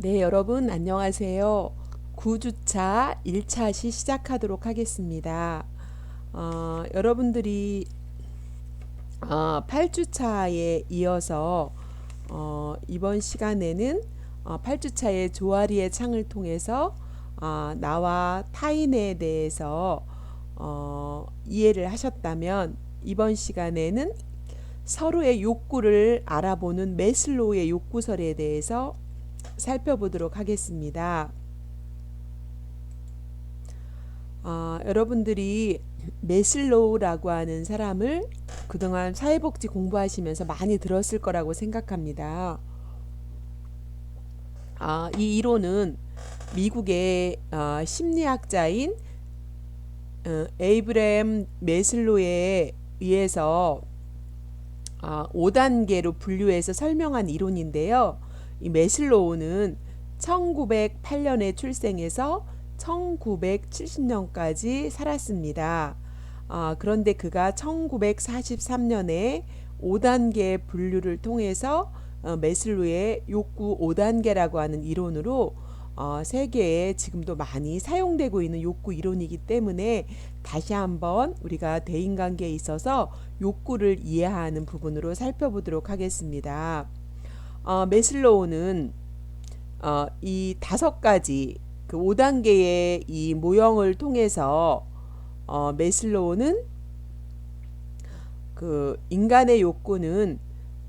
네, 여러분 안녕하세요. 9주차 1차시 시작하도록 하겠습니다. 여러분들이 8주차에 이어서 이번 시간에는 8주차의 조아리의 창을 통해서 나와 타인에 대해서 이해를 하셨다면 이번 시간에는 서로의 욕구를 알아보는 매슬로우의 욕구설에 대해서 살펴보도록 하겠습니다. 여러분들이 매슬로우라고 하는 사람을 그동안 사회복지 공부하시면서 많이 들었을 거라고 생각합니다. 이 이론은 미국의 심리학자인 에이브레임 매슬로우에 의해서 5단계로 분류해서 설명한 이론인데요. 이 매슬로우는 1908년에 출생해서 1970년까지 살았습니다. 그런데 그가 1943년에 5단계 분류를 통해서 매슬로우의 욕구 5단계라고 하는 이론으로 세계에 지금도 많이 사용되고 있는 욕구 이론이기 때문에 다시 한번 우리가 대인관계에 있어서 욕구를 이해하는 부분으로 살펴보도록 하겠습니다. 매슬로우는 이 5가지 그 5단계의 이 모형을 통해서 매슬로우는 그 인간의 욕구는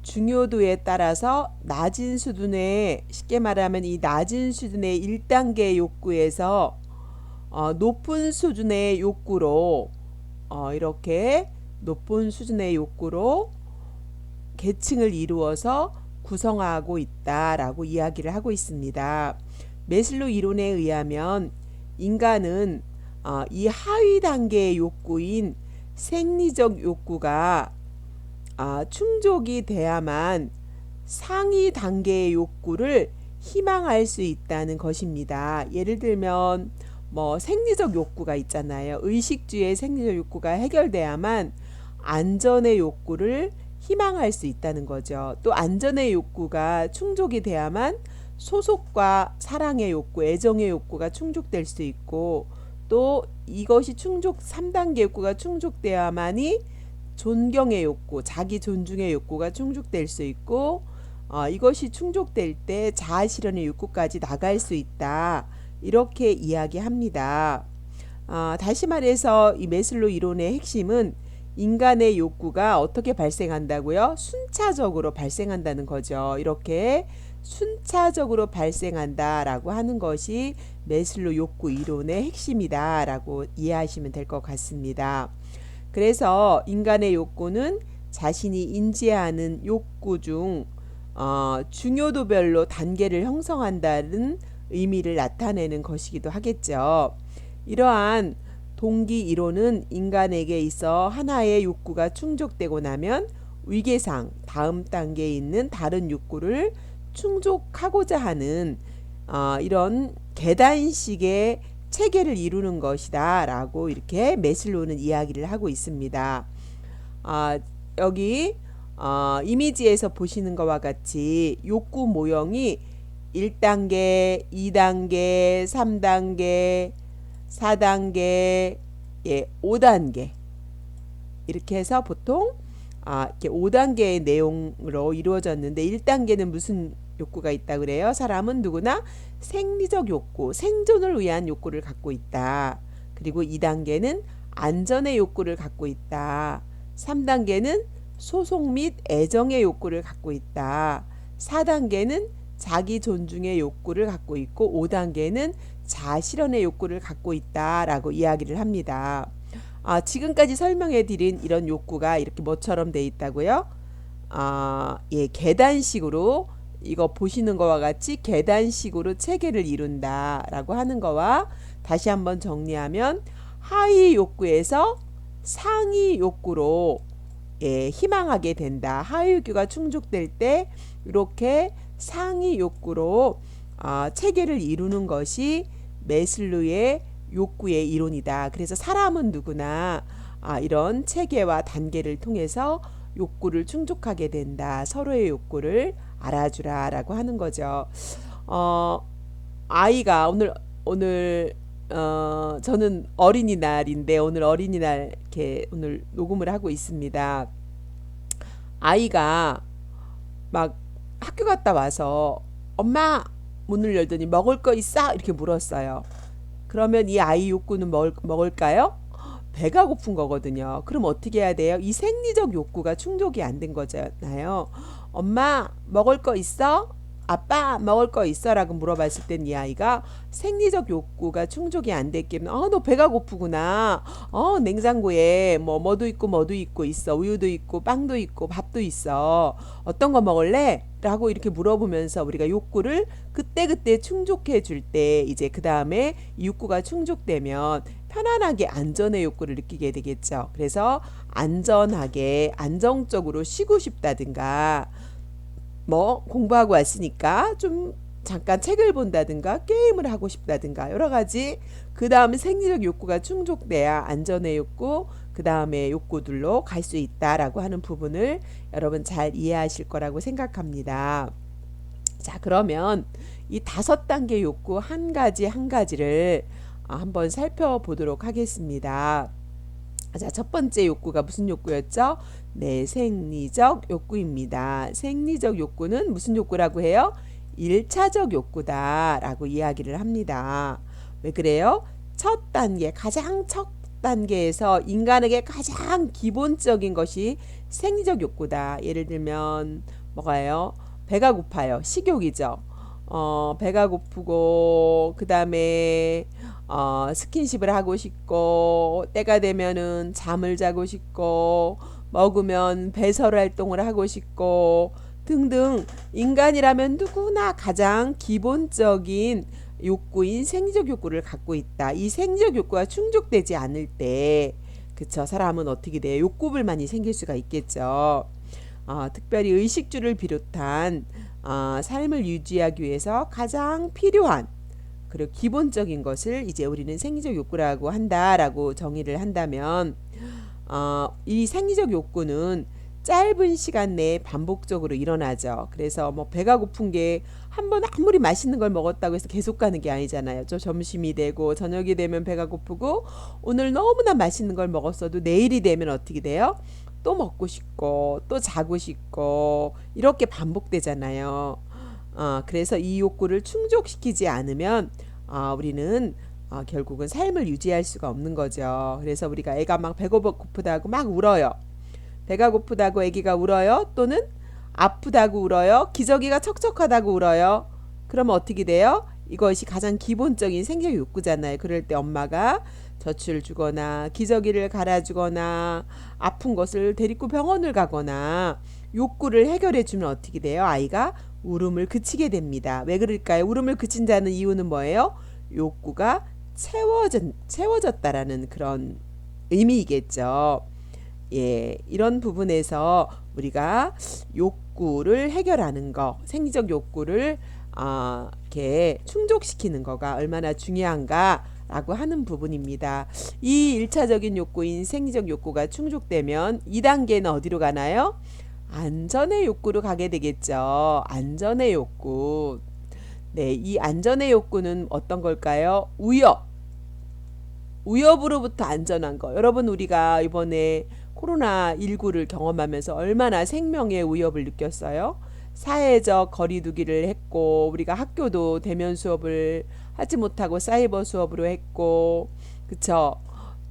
중요도에 따라서 낮은 수준의, 쉽게 말하면 이 낮은 수준의 1단계 욕구에서 높은 수준의 욕구로 이렇게 높은 수준의 욕구로 계층을 이루어서 구성하고 있다라고 이야기를 하고 있습니다. 매슬로우 이론에 의하면 인간은 이 하위 단계의 욕구인 생리적 욕구가 충족이 돼야만 상위 단계의 욕구를 희망할 수 있다는 것입니다. 예를 들면 뭐 생리적 욕구가 있잖아요. 의식주의 생리적 욕구가 해결돼야만 안전의 욕구를 희망할 수 있다는 거죠. 또 안전의 욕구가 충족이 돼야만 소속과 사랑의 욕구, 애정의 욕구가 충족될 수 있고, 또 이것이 3단계 욕구가 충족돼야만이 존경의 욕구, 자기 존중의 욕구가 충족될 수 있고, 이것이 충족될 때 자아 실현의 욕구까지 나갈 수 있다. 이렇게 이야기합니다. 다시 말해서 이 매슬로우 이론의 핵심은 인간의 욕구가 어떻게 발생한다고요? 순차적으로 발생한다는 거죠. 이렇게 순차적으로 발생한다라고 하는 것이 매슬로우 욕구 이론의 핵심이다라고 이해하시면 될 것 같습니다. 그래서 인간의 욕구는 자신이 인지하는 욕구 중 중요도별로 단계를 형성한다는 의미를 나타내는 것이기도 하겠죠. 이러한 동기 이론은 인간에게 있어 하나의 욕구가 충족되고 나면 위계상 다음 단계에 있는 다른 욕구를 충족하고자 하는 이런 계단식의 체계를 이루는 것이다 라고 이렇게 매슬로우는 이야기를 하고 있습니다. 여기 이미지에서 보시는 것과 같이 욕구 모형이 1단계, 2단계, 3단계, 4단계, 5단계 이렇게 해서 보통 이렇게 5단계의 내용으로 이루어졌는데 1단계는 무슨 욕구가 있다 그래요? 사람은 누구나 생리적 욕구, 생존을 위한 욕구를 갖고 있다. 그리고 2단계는 안전의 욕구를 갖고 있다. 3단계는 소속 및 애정의 욕구를 갖고 있다. 4단계는 자기 존중의 욕구를 갖고 있고 5단계는 자아 실현의 욕구를 갖고 있다라고 이야기를 합니다. 지금까지 설명해 드린 이런 욕구가 이렇게 뭐처럼 돼 있다고요? 계단식으로 이거 보시는 거와 같이 계단식으로 체계를 이룬다라고 하는 거와 다시 한번 정리하면 하위 욕구에서 상위 욕구로 희망하게 된다. 하위 욕구가 충족될 때 이렇게 상위 욕구로 체계를 이루는 것이 매슬로우의 욕구의 이론이다. 그래서 사람은 누구나 이런 체계와 단계를 통해서 욕구를 충족하게 된다. 서로의 욕구를 알아주라 라고 하는 거죠. 어, 아이가 오늘 저는 어린이날인데 오늘 어린이날 이렇게 오늘 녹음을 하고 있습니다. 아이가 막 학교 갔다 와서 엄마 문을 열더니 먹을 거 있어? 이렇게 물었어요. 그러면 이 아이 욕구는 먹을까요? 배가 고픈 거거든요. 그럼 어떻게 해야 돼요? 이 생리적 욕구가 충족이 안 된 거잖아요. 엄마 먹을 거 있어? 아빠 먹을 거 있어? 라고 물어봤을 땐 이 아이가 생리적 욕구가 충족이 안 됐기면 너 배가 고프구나. 냉장고에 뭐도 있고 뭐도 있고 있어. 우유도 있고 빵도 있고 밥도 있어. 어떤 거 먹을래? 라고 이렇게 물어보면서 우리가 욕구를 그때그때 충족해 줄 때 이제 그 다음에 욕구가 충족되면 편안하게 안전의 욕구를 느끼게 되겠죠. 그래서 안전하게 안정적으로 쉬고 싶다든가 뭐 공부하고 왔으니까 좀 잠깐 책을 본다든가 게임을 하고 싶다든가 여러 가지 그 다음에 생리적 욕구가 충족돼야 안전의 욕구 그 다음에 욕구들로 갈 수 있다라고 하는 부분을 여러분 잘 이해하실 거라고 생각합니다. 자, 그러면 이 5단계 욕구 한 가지 한 가지를 한번 살펴보도록 하겠습니다. 자, 첫 번째 욕구가 무슨 욕구였죠? 네, 생리적 욕구입니다. 생리적 욕구는 무슨 욕구라고 해요? 1차적 욕구다 라고 이야기를 합니다. 왜 그래요? 첫 단계, 가장 첫 단계에서 인간에게 가장 기본적인 것이 생리적 욕구다. 예를 들면 뭐가요? 배가 고파요. 식욕이죠. 배가 고프고 그 다음에 스킨십을 하고 싶고 때가 되면은 잠을 자고 싶고 먹으면 배설 활동을 하고 싶고 등등 인간이라면 누구나 가장 기본적인 욕구인 생리적 욕구를 갖고 있다. 이 생리적 욕구가 충족되지 않을 때 그쵸 사람은 어떻게 돼요? 욕구불만이 생길 수가 있겠죠. 특별히 의식주를 비롯한 삶을 유지하기 위해서 가장 필요한 그리고 기본적인 것을 이제 우리는 생리적 욕구라고 한다라고 정의를 한다면 이 생리적 욕구는 짧은 시간 내에 반복적으로 일어나죠. 그래서 뭐 배가 고픈 게 한 번 아무리 맛있는 걸 먹었다고 해서 계속 가는 게 아니잖아요. 저 점심이 되고 저녁이 되면 배가 고프고 오늘 너무나 맛있는 걸 먹었어도 내일이 되면 어떻게 돼요? 또 먹고 싶고 또 자고 싶고 이렇게 반복되잖아요. 그래서 이 욕구를 충족시키지 않으면 우리는 결국은 삶을 유지할 수가 없는 거죠. 그래서 우리가 애가 막 배고프다고 막 울어요. 배가 고프다고 애기가 울어요. 또는 아프다고 울어요. 기저귀가 척척하다고 울어요. 그러면 어떻게 돼요? 이것이 가장 기본적인 생理욕구잖아요. 그럴 때 엄마가 젖을 주거나 기저귀를 갈아주거나 아픈 것을 데리고 병원을 가거나 욕구를 해결해 주면 어떻게 돼요? 아이가 울음을 그치게 됩니다. 왜 그럴까요? 울음을 그친다는 이유는 뭐예요? 욕구가 채워졌다라는 그런 의미이겠죠. 예, 이런 부분에서 우리가 욕구를 해결하는 거, 생리적 욕구를 이렇게 충족시키는 거가 얼마나 중요한가라고 하는 부분입니다. 이 1차적인 욕구인 생리적 욕구가 충족되면 2단계는 어디로 가나요? 안전의 욕구로 가게 되겠죠. 안전의 욕구. 네, 이 안전의 욕구는 어떤 걸까요? 위협으로부터 안전한 거. 여러분 우리가 이번에 코로나19를 경험하면서 얼마나 생명의 위협을 느꼈어요? 사회적 거리두기를 했고 우리가 학교도 대면 수업을 하지 못하고 사이버 수업으로 했고 그쵸?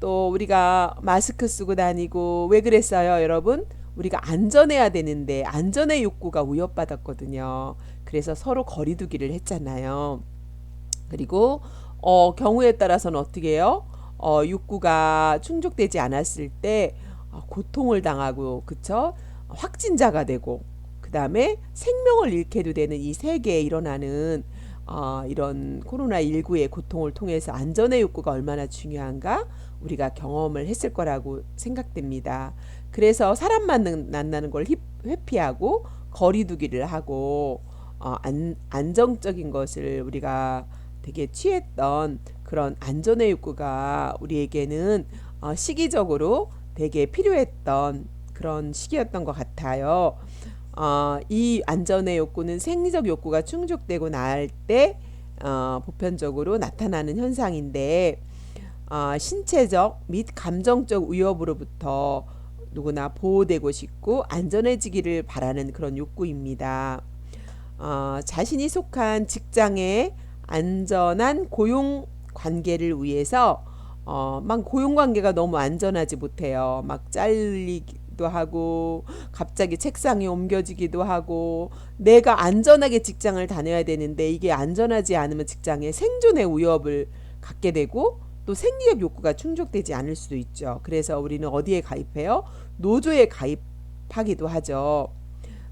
또 우리가 마스크 쓰고 다니고 왜 그랬어요, 여러분? 우리가 안전해야 되는데 안전의 욕구가 위협받았거든요. 그래서 서로 거리두기를 했잖아요. 그리고 경우에 따라서는 어떻게 해요? 욕구가 충족되지 않았을 때 고통을 당하고 그쵸? 확진자가 되고 그 다음에 생명을 잃게도 되는 이 세계에 일어나는 이런 코로나19의 고통을 통해서 안전의 욕구가 얼마나 중요한가 우리가 경험을 했을 거라고 생각됩니다. 그래서 사람 만나는 걸 회피하고 거리두기를 하고 안정적인 것을 우리가 되게 취했던 그런 안전의 욕구가 우리에게는 시기적으로 되게 필요했던 그런 시기였던 것 같아요. 이 안전의 욕구는 생리적 욕구가 충족되고 날 때 보편적으로 나타나는 현상인데 신체적 및 감정적 위협으로부터 누구나 보호되고 싶고 안전해지기를 바라는 그런 욕구입니다. 자신이 속한 직장의 안전한 고용 관계를 위해서 막 고용 관계가 너무 안전하지 못해요. 막 잘리기도 하고 갑자기 책상이 옮겨지기도 하고 내가 안전하게 직장을 다녀야 되는데 이게 안전하지 않으면 직장에 생존의 위협을 갖게 되고 또 생리적 욕구가 충족되지 않을 수도 있죠. 그래서 우리는 어디에 가입해요? 노조에 가입하기도 하죠.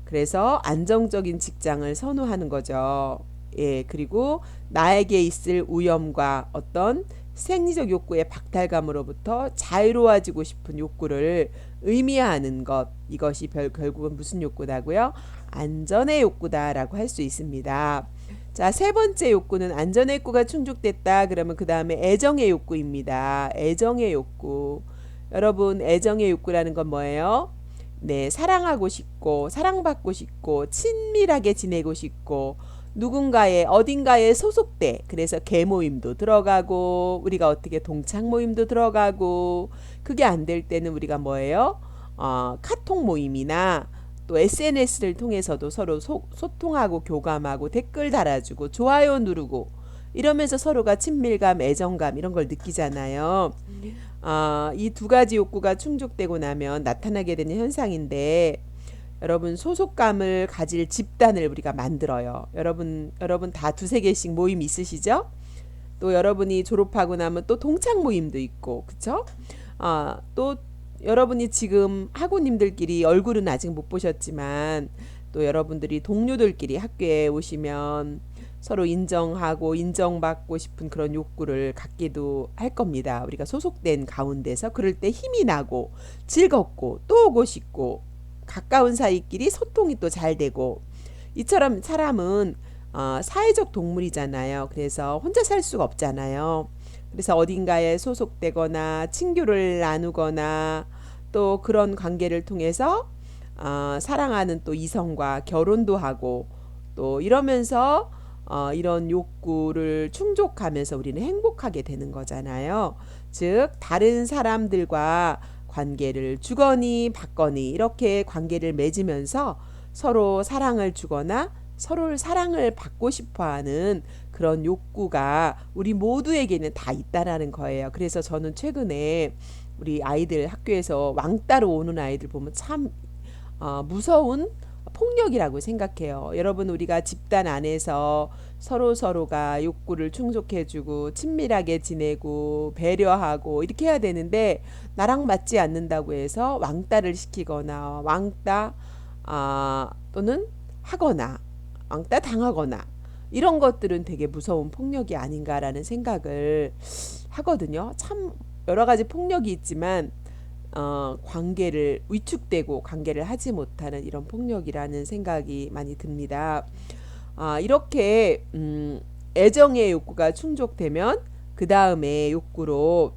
그래서 안정적인 직장을 선호하는 거죠. 예, 그리고 나에게 있을 위험과 어떤 생리적 욕구의 박탈감으로부터 자유로워지고 싶은 욕구를 의미하는 것. 이것이 결국은 무슨 욕구다고요? 안전의 욕구다라고 할 수 있습니다. 자, 세 번째 욕구는 안전의 욕구가 충족됐다. 그러면 그 다음에 애정의 욕구입니다. 애정의 욕구. 여러분, 애정의 욕구라는 건 뭐예요? 네, 사랑하고 싶고, 사랑받고 싶고, 친밀하게 지내고 싶고, 누군가의 어딘가에 소속돼. 그래서 계모임도 들어가고, 우리가 어떻게 동창 모임도 들어가고, 그게 안 될 때는 우리가 뭐예요? 카톡 모임이나 또 SNS를 통해서도 서로 소통하고 교감하고 댓글 달아주고 좋아요 누르고 이러면서 서로가 친밀감, 애정감 이런 걸 느끼잖아요. 이 두 가지 욕구가 충족되고 나면 나타나게 되는 현상인데 여러분 소속감을 가질 집단을 우리가 만들어요. 여러분 다 두세 개씩 모임 있으시죠? 또 여러분이 졸업하고 나면 또 동창 모임도 있고 그쵸? 또 여러분이 지금 학우님들끼리 얼굴은 아직 못 보셨지만 또 여러분들이 동료들끼리 학교에 오시면 서로 인정하고 인정받고 싶은 그런 욕구를 갖기도 할 겁니다. 우리가 소속된 가운데서 그럴 때 힘이 나고 즐겁고 또 오고 싶고 가까운 사이끼리 소통이 또 잘 되고 이처럼 사람은 사회적 동물이잖아요. 그래서 혼자 살 수가 없잖아요. 그래서 어딘가에 소속되거나 친교를 나누거나 또 그런 관계를 통해서 사랑하는 또 이성과 결혼도 하고 또 이러면서 이런 욕구를 충족하면서 우리는 행복하게 되는 거잖아요. 즉 다른 사람들과 관계를 주거니 받거니 이렇게 관계를 맺으면서 서로 사랑을 주거나 서로를 사랑을 받고 싶어하는 그런 욕구가 우리 모두에게는 다 있다라는 거예요. 그래서 저는 최근에 우리 아이들 학교에서 왕따로 오는 아이들 보면 참 무서운 폭력이라고 생각해요. 여러분 우리가 집단 안에서 서로가 욕구를 충족해주고 친밀하게 지내고 배려하고 이렇게 해야 되는데 나랑 맞지 않는다고 해서 왕따를 시키거나 왕따 또는 하거나 왕따 당하거나 이런 것들은 되게 무서운 폭력이 아닌가라는 생각을 하거든요. 참 여러 가지 폭력이 있지만 관계를 위축되고 관계를 하지 못하는 이런 폭력이라는 생각이 많이 듭니다. 이렇게 애정의 욕구가 충족되면 그 다음에 욕구로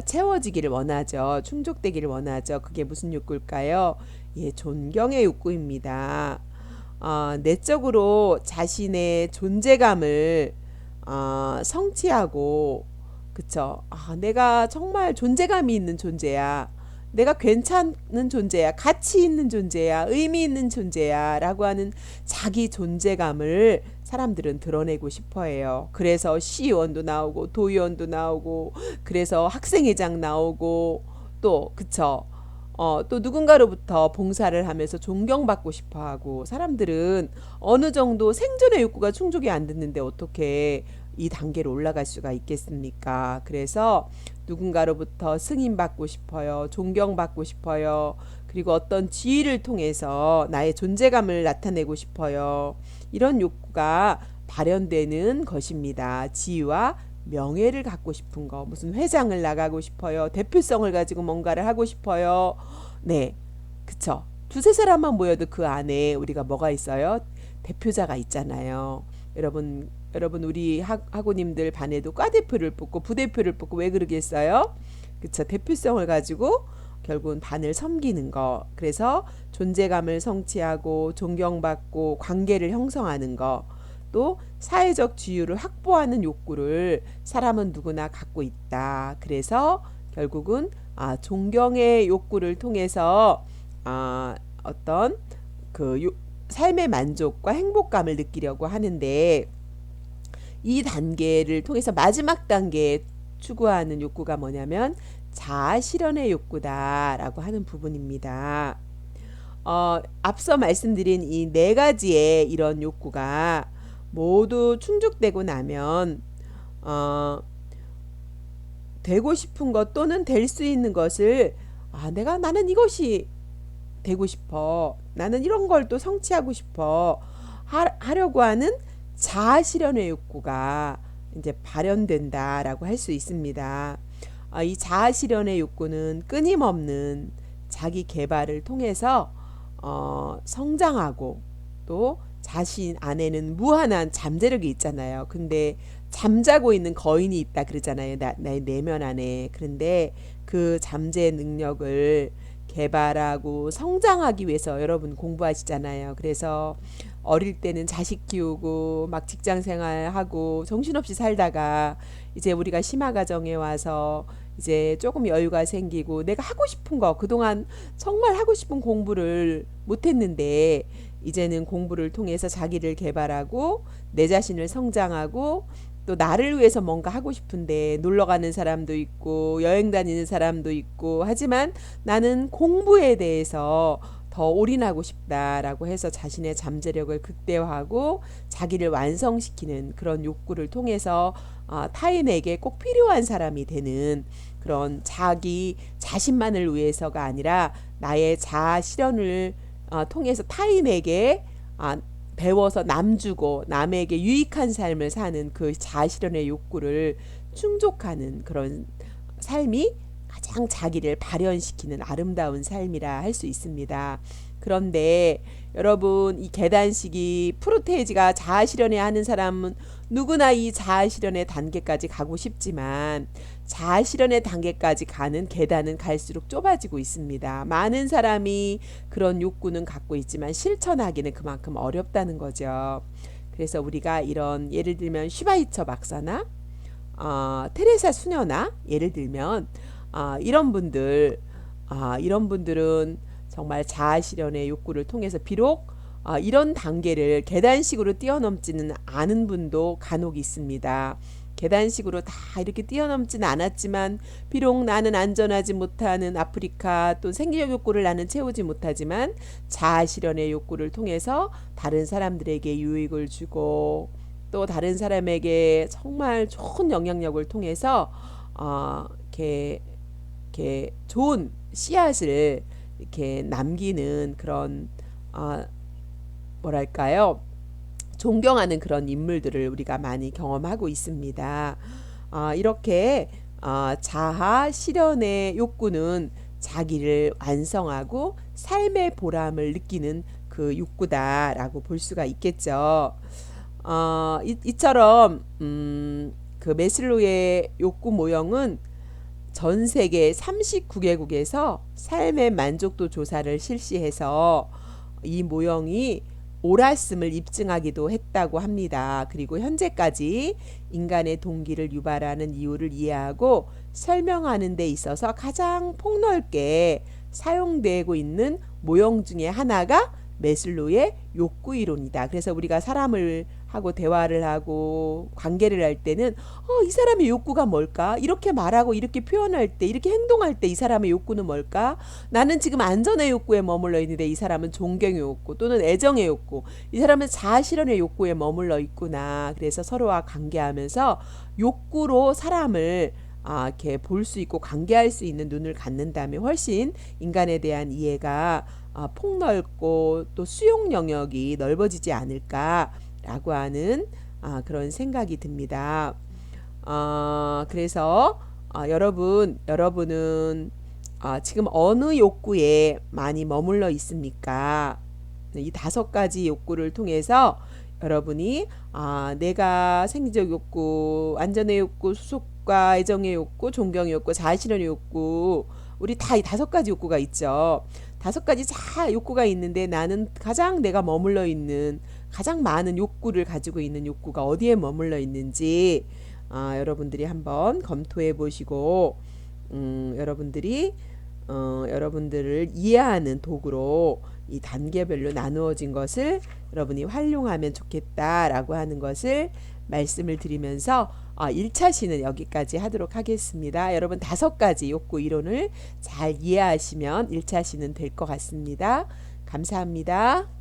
채워지기를 원하죠. 충족되기를 원하죠. 그게 무슨 욕구일까요? 예, 존경의 욕구입니다. 내적으로 자신의 존재감을 성취하고 그쵸? 내가 정말 존재감이 있는 존재야. 내가 괜찮은 존재야. 가치 있는 존재야. 의미 있는 존재야. 라고 하는 자기 존재감을 사람들은 드러내고 싶어 해요. 그래서 시의원도 나오고 도의원도 나오고 그래서 학생회장 나오고 또 그쵸? 또 누군가로부터 봉사를 하면서 존경받고 싶어 하고 사람들은 어느 정도 생존의 욕구가 충족이 안 됐는데 어떻게 이 단계로 올라갈 수가 있겠습니까? 그래서 누군가로부터 승인받고 싶어요. 존경받고 싶어요. 그리고 어떤 지위를 통해서 나의 존재감을 나타내고 싶어요. 이런 욕구가 발현되는 것입니다. 지위와 명예를 갖고 싶은 거. 무슨 회장을 나가고 싶어요. 대표성을 가지고 뭔가를 하고 싶어요. 네. 그쵸. 두세 사람만 모여도 그 안에 우리가 뭐가 있어요? 대표자가 있잖아요. 여러분 우리 학우님들 반에도 과대표를 뽑고 부대표를 뽑고 왜 그러겠어요? 그쵸. 대표성을 가지고 결국은 반을 섬기는 거. 그래서 존재감을 성취하고 존경받고 관계를 형성하는 거. 또 사회적 지위를 확보하는 욕구를 사람은 누구나 갖고 있다. 그래서 결국은 존경의 욕구를 통해서 어떤 그 삶의 만족과 행복감을 느끼려고 하는데, 이 단계를 통해서 마지막 단계에 추구하는 욕구가 뭐냐면 자아 실현의 욕구다라고 하는 부분입니다. 앞서 말씀드린 이 네 가지의 이런 욕구가 모두 충족되고 나면 되고 싶은 것 또는 될 수 있는 것을 나는 이것이 되고 싶어. 나는 이런 걸 또 성취하고 싶어. 하려고 하는 자아 실현의 욕구가 이제 발현된다라고 할 수 있습니다. 이 자아 실현의 욕구는 끊임없는 자기 개발을 통해서 성장하고, 또 자신 안에는 무한한 잠재력이 있잖아요. 근데 잠자고 있는 거인이 있다 그러잖아요. 나의 내면 안에. 그런데 그 잠재 능력을 개발하고 성장하기 위해서 여러분 공부하시잖아요. 그래서 어릴 때는 자식 키우고 막 직장 생활하고 정신없이 살다가 이제 우리가 심화 과정에 와서 이제 조금 여유가 생기고 내가 하고 싶은 거, 그동안 정말 하고 싶은 공부를 못했는데 이제는 공부를 통해서 자기를 개발하고 내 자신을 성장하고, 또 나를 위해서 뭔가 하고 싶은데 놀러 가는 사람도 있고 여행 다니는 사람도 있고, 하지만 나는 공부에 대해서 더 올인하고 싶다라고 해서 자신의 잠재력을 극대화하고 자기를 완성시키는 그런 욕구를 통해서 타인에게 꼭 필요한 사람이 되는, 그런 자기 자신만을 위해서가 아니라 나의 자아 실현을 통해서 타인에게 배워서 남주고 남에게 유익한 삶을 사는 그 자아 실현의 욕구를 충족하는 그런 삶이 가장 자기를 발현시키는 아름다운 삶이라 할 수 있습니다. 그런데 여러분, 이 계단식이 프로테이지가 자아 실현해야 하는 사람은 누구나 이 자아 실현의 단계까지 가고 싶지만, 자아 실현의 단계까지 가는 계단은 갈수록 좁아지고 있습니다. 많은 사람이 그런 욕구는 갖고 있지만 실천하기는 그만큼 어렵다는 거죠. 그래서 우리가 이런, 예를 들면 슈바이처 박사나 테레사 수녀나, 예를 들면 이런 분들은 정말 자아 실현의 욕구를 통해서 비록 이런 단계를 계단식으로 뛰어넘지는 않은 분도 간혹 있습니다. 계단식으로 다 이렇게 뛰어넘지는 않았지만, 비록 나는 안전하지 못하는 아프리카, 또 생리적 욕구를 나는 채우지 못하지만 자아 실현의 욕구를 통해서 다른 사람들에게 유익을 주고, 또 다른 사람에게 정말 좋은 영향력을 통해서 이렇게 좋은 씨앗을 이렇게 남기는 그런 뭐랄까요, 존경하는 그런 인물들을 우리가 많이 경험하고 있습니다. 이렇게 자아 실현의 욕구는 자기를 완성하고 삶의 보람을 느끼는 그 욕구다라고 볼 수가 있겠죠. 이처럼 그 메슬로의 욕구 모형은 전 세계 39개국에서 삶의 만족도 조사를 실시해서 이 모형이 옳았음을 입증하기도 했다고 합니다. 그리고 현재까지 인간의 동기를 유발하는 이유를 이해하고 설명하는 데 있어서 가장 폭넓게 사용되고 있는 모형 중에 하나가 메슬로의 욕구 이론이다. 그래서 우리가 사람을 하고 대화를 하고 관계를 할 때는 이 사람의 욕구가 뭘까? 이렇게 말하고 이렇게 표현할 때, 이렇게 행동할 때 이 사람의 욕구는 뭘까? 나는 지금 안전의 욕구에 머물러 있는데 이 사람은 존경의 욕구 또는 애정의 욕구, 이 사람은 자아 실현의 욕구에 머물러 있구나. 그래서 서로와 관계하면서 욕구로 사람을 이렇게 볼 수 있고 관계할 수 있는 눈을 갖는다면 훨씬 인간에 대한 이해가 폭넓고 또 수용 영역이 넓어지지 않을까라고 하는 그런 생각이 듭니다. 그래서 여러분은 지금 어느 욕구에 많이 머물러 있습니까? 이 5가지 욕구를 통해서 여러분이 내가 생리적 욕구, 안전의 욕구, 수속과 애정의 욕구, 존경의 욕구, 자아 실현의 욕구, 우리 다 이 5가지 욕구가 있죠. 5가지 다 욕구가 있는데 나는 가장 내가 머물러 있는 가장 많은 욕구를 가지고 있는 욕구가 어디에 머물러 있는지 여러분들이 한번 검토해 보시고 여러분들이 여러분들을 이해하는 도구로 이 단계별로 나누어진 것을 여러분이 활용하면 좋겠다라고 하는 것을 말씀을 드리면서 1차 시는 여기까지 하도록 하겠습니다. 여러분 5가지 욕구 이론을 잘 이해하시면 1차 시는 될 것 같습니다. 감사합니다.